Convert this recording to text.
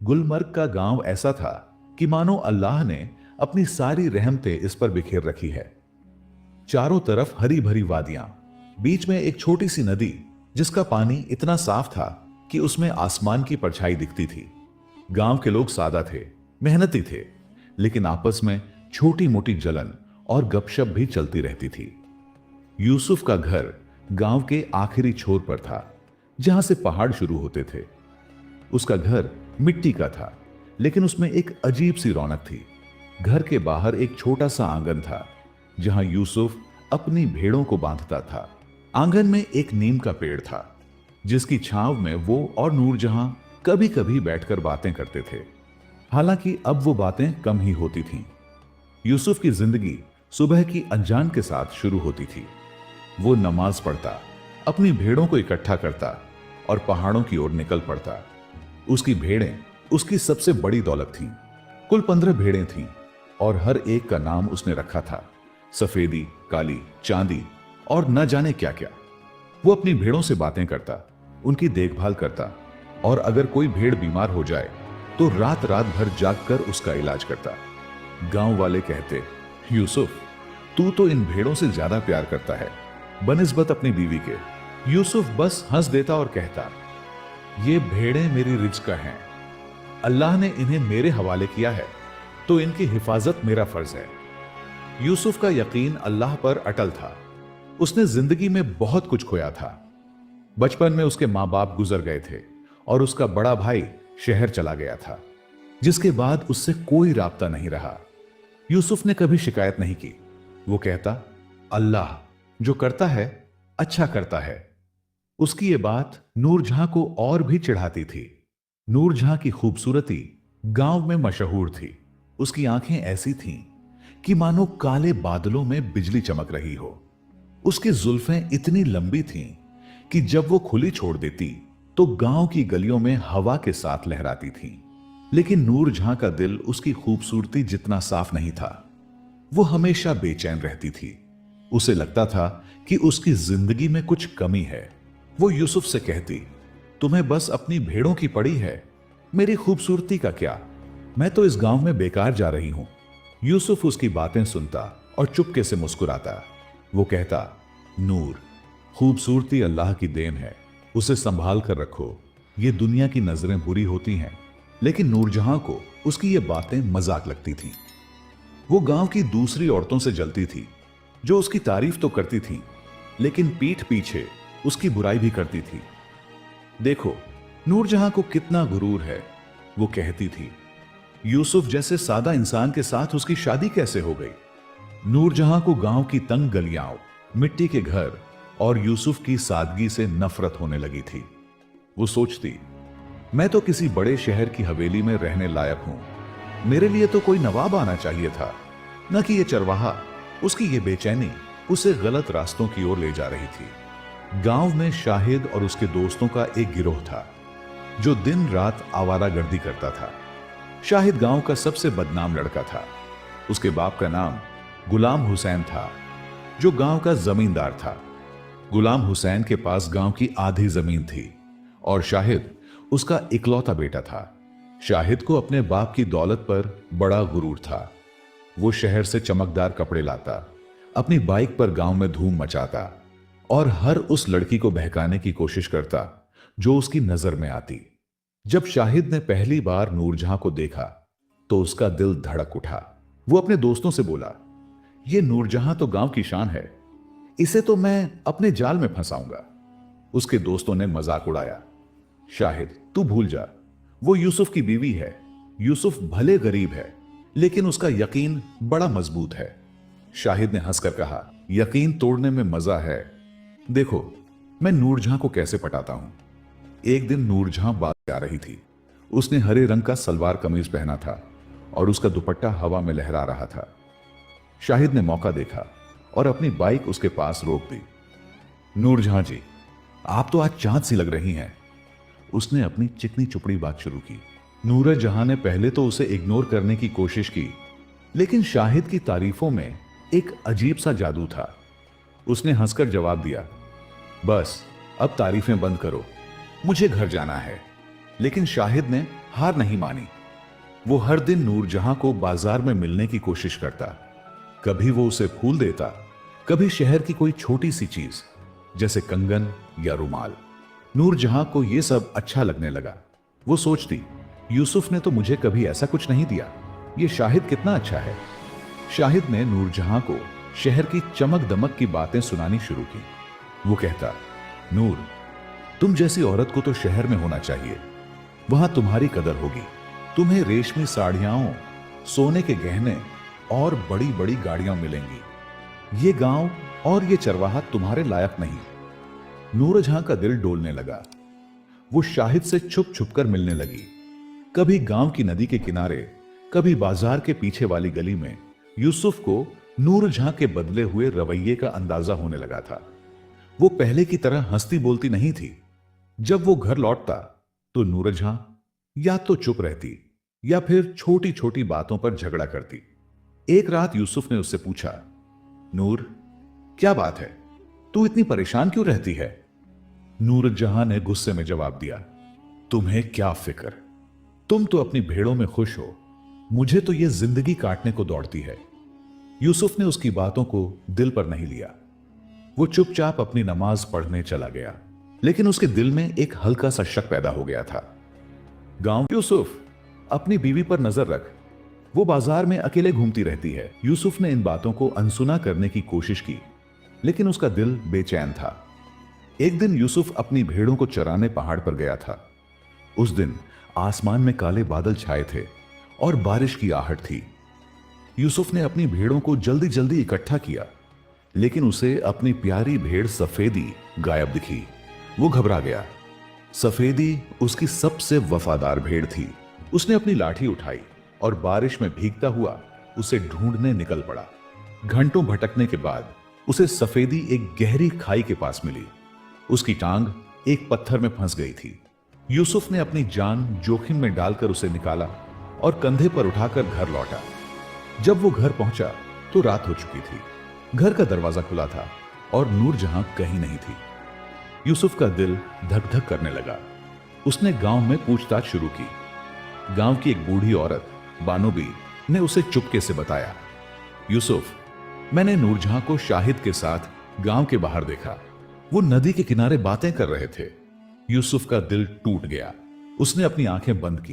गुलमर्ग का गांव ऐसा था कि मानो अल्लाह ने अपनी सारी रहमतें इस पर बिखेर रखी है। चारों तरफ हरी भरी वादियां, बीच में एक छोटी सी नदी जिसका पानी इतना साफ था कि उसमें आसमान की परछाई दिखती थी। गांव के लोग सादा थे, मेहनती थे, लेकिन आपस में छोटी मोटी जलन और गपशप भी चलती रहती थी। यूसुफ का घर गांव के आखिरी छोर पर था, जहां से पहाड़ शुरू होते थे। उसका घर मिट्टी का था, लेकिन उसमें एक अजीब सी रौनक थी। घर के बाहर एक छोटा सा आंगन था, जहां यूसुफ अपनी भेड़ों को बांधता था। आंगन में एक नीम का पेड़ था, जिसकी छांव में वो और नूरजहां कभी कभी बैठकर बातें करते थे। हालांकि अब वो बातें कम ही होती थीं। यूसुफ की जिंदगी सुबह की अजान के साथ शुरू होती थी। वो नमाज पढ़ता, अपनी भेड़ों को इकट्ठा करता और पहाड़ों की ओर निकल पड़ता। उसकी भेड़ें उसकी सबसे बड़ी दौलत थीं। कुल 15 भेड़ें थीं और हर एक का नाम उसने रखा था, सफेदी, काली, चांदी और न जाने क्या क्या। वो अपनी भेड़ों से बातें करता, उनकी देखभाल करता और अगर कोई भेड़ बीमार हो जाए तो रात रात भर जागकर उसका इलाज करता। गांव वाले कहते, यूसुफ, तू तो इन भेड़ों से ज्यादा प्यार करता है बनिस्बत अपनी बीवी के। यूसुफ बस हंस देता और कहता, ये भेड़ें मेरी रिज्क हैं। अल्लाह ने इन्हें मेरे हवाले किया है, तो इनकी हिफाजत मेरा फर्ज है। यूसुफ का यकीन अल्लाह पर अटल था। उसने जिंदगी में बहुत कुछ खोया था। बचपन में उसके माँ बाप गुजर गए थे और उसका बड़ा भाई शहर चला गया था, जिसके बाद उससे कोई राब्ता नहीं रहा। यूसुफ ने कभी शिकायत नहीं की। वो कहता, अल्लाह जो करता है अच्छा करता है। उसकी ये बात नूरजहां को और भी चिढ़ाती थी। नूरजहां की खूबसूरती गांव में मशहूर थी। उसकी आंखें ऐसी थीं कि मानो काले बादलों में बिजली चमक रही हो। उसकी जुल्फें इतनी लंबी थीं कि जब वो खुली छोड़ देती तो गांव की गलियों में हवा के साथ लहराती थीं। लेकिन नूरजहां का दिल उसकी खूबसूरती जितना साफ नहीं था। वो हमेशा बेचैन रहती थी। उसे लगता था कि उसकी जिंदगी में कुछ कमी है। वो यूसुफ से कहती, तुम्हें बस अपनी भेड़ों की पड़ी है, मेरी खूबसूरती का क्या? मैं तो इस गांव में बेकार जा रही हूं। यूसुफ उसकी बातें सुनता और चुपके से मुस्कुराता। वो कहता, नूर, खूबसूरती अल्लाह की देन है, उसे संभाल कर रखो। ये दुनिया की नजरें बुरी होती हैं। लेकिन नूरजहां को उसकी ये बातें मजाक लगती थीं। वो गांव की दूसरी औरतों से जलती थी, जो उसकी तारीफ तो करती थीं, लेकिन पीठ पीछे उसकी बुराई भी करती थी। देखो, नूरजहां को कितना गुरूर है, वो कहती थी। यूसुफ जैसे सादा इंसान के साथ उसकी शादी कैसे हो गई? नूरजहां को गांव की तंग गलियां, मिट्टी के घर और यूसुफ की सादगी से नफरत होने लगी थी। वो सोचती, मैं तो किसी बड़े शहर की हवेली में रहने लायक हूं। मेरे लिए तो कोई नवाब आना चाहिए था, न कि ये चरवाहा। उसकी ये बेचैनी उसे गलत रास्तों की ओर ले जा रही थी। गांव में शाहिद और उसके दोस्तों का एक गिरोह था, जो दिन रात आवारागर्दी करता था। शाहिद गांव का सबसे बदनाम लड़का था। उसके बाप का नाम गुलाम हुसैन था, जो गांव का जमींदार था। गुलाम हुसैन के पास गांव की आधी जमीन थी और शाहिद उसका इकलौता बेटा था। शाहिद को अपने बाप की दौलत पर बड़ा गुरूर था। वो शहर से चमकदार कपड़े लाता, अपनी बाइक पर गांव में धूम मचाता और हर उस लड़की को बहकाने की कोशिश करता जो उसकी नजर में आती। जब शाहिद ने पहली बार नूरजहां को देखा तो उसका दिल धड़क उठा। वो अपने दोस्तों से बोला, ये नूरजहां तो गांव की शान है, इसे तो मैं अपने जाल में फंसाऊंगा। उसके दोस्तों ने मजाक उड़ाया, शाहिद तू भूल जा, वो यूसुफ की बीवी है। यूसुफ भले गरीब है, लेकिन उसका यकीन बड़ा मजबूत है। शाहिद ने हंसकर कहा, यकीन तोड़ने में मजा है। देखो, मैं नूरजहां को कैसे पटाता हूं। एक दिन नूरजहां बात आ रही थी। उसने हरे रंग का सलवार कमीज पहना था और उसका दुपट्टा हवा में लहरा रहा था। शाहिद ने मौका देखा और अपनी बाइक उसके पास रोक दी। नूरजहां जी, आप तो आज चांद सी लग रही हैं। उसने अपनी चिकनी चुपड़ी बात शुरू की। नूरजहां ने पहले तो उसे इग्नोर करने की कोशिश की, लेकिन शाहिद की तारीफों में एक अजीब सा जादू था। उसने हंसकर जवाब दिया, बस अब तारीफें बंद करो, मुझे घर जाना है। लेकिन शाहिद ने हार नहीं मानी। वो हर दिन नूरजहां को बाजार में मिलने की कोशिश करता। कभी वो उसे फूल देता, कभी शहर की कोई छोटी सी चीज जैसे कंगन या रुमाल। नूरजहां को यह सब अच्छा लगने लगा। वो सोचती, यूसुफ ने तो मुझे कभी ऐसा कुछ नहीं दिया, ये शाहिद कितना अच्छा है। शाहिद ने नूरजहां को शहर की चमक दमक की बातें सुनानी शुरू की। वो कहता, नूर, तुम जैसी औरत को तो शहर में होना चाहिए, वहां तुम्हारी कदर होगी। तुम्हें रेशमी साड़ियां, सोने के गहने और बड़ी बड़ी गाड़ियां मिलेंगी। ये गांव और ये चरवाहा तुम्हारे लायक नहीं। नूरजहां का दिल डोलने लगा। वो शाहिद से छुप छुप कर मिलने लगी। कभी गांव की नदी के किनारे, कभी बाजार के पीछे वाली गली में यूसुफ को नूरजहां के बदले हुए रवैये का अंदाजा होने लगा था। वो पहले की तरह हंसती बोलती नहीं थी। जब वो घर लौटता तो नूरजहां या तो चुप रहती या फिर छोटी छोटी बातों पर झगड़ा करती। एक रात यूसुफ ने उससे पूछा, नूर, क्या बात है, तू इतनी परेशान क्यों रहती है? नूरजहां ने गुस्से में जवाब दिया, तुम्हें क्या फिक्र, तुम तो अपनी भेड़ों में खुश हो, मुझे तो यह जिंदगी काटने को दौड़ती है। यूसुफ ने उसकी बातों को दिल पर नहीं लिया। वो चुपचाप अपनी नमाज पढ़ने चला गया, लेकिन उसके दिल में एक हल्का सा शक पैदा हो गया था। गांव, यूसुफ, अपनी बीवी पर नजर रख, वो बाजार में अकेले घूमती रहती है। यूसुफ ने इन बातों को अनसुना करने की कोशिश की, लेकिन उसका दिल बेचैन था। एक दिन यूसुफ अपनी भेड़ों को चराने पहाड़ पर गया था। उस दिन आसमान में काले बादल छाए थे और बारिश की आहट थी। यूसुफ ने अपनी भेड़ों को जल्दी जल्दी इकट्ठा किया, लेकिन उसे अपनी प्यारी भेड़ सफेदी गायब दिखी। वो घबरा गया। सफेदी उसकी सबसे वफादार भेड़ थी। उसने अपनी लाठी उठाई और बारिश में भीगता हुआ उसे ढूंढने निकल पड़ा। घंटों भटकने के बाद उसे सफेदी एक गहरी खाई के पास मिली। उसकी टांग एक पत्थर में फंस गई थी। यूसुफ ने अपनी जान जोखिम में डालकर उसे निकाला और कंधे पर उठाकर घर लौटा। जब वो घर पहुंचा तो रात हो चुकी थी। घर का दरवाजा खुला था और नूरजहां कहीं नहीं थी। यूसुफ का दिल धक धक करने लगा। उसने गांव में पूछताछ शुरू की। गांव की एक बूढ़ी औरत बानोबी ने उसे चुपके से बताया, यूसुफ, मैंने नूरजहां को शाहिद के साथ गांव के बाहर देखा। वो नदी के किनारे बातें कर रहे थे। यूसुफ का दिल टूट गया। उसने अपनी आंखें बंद की।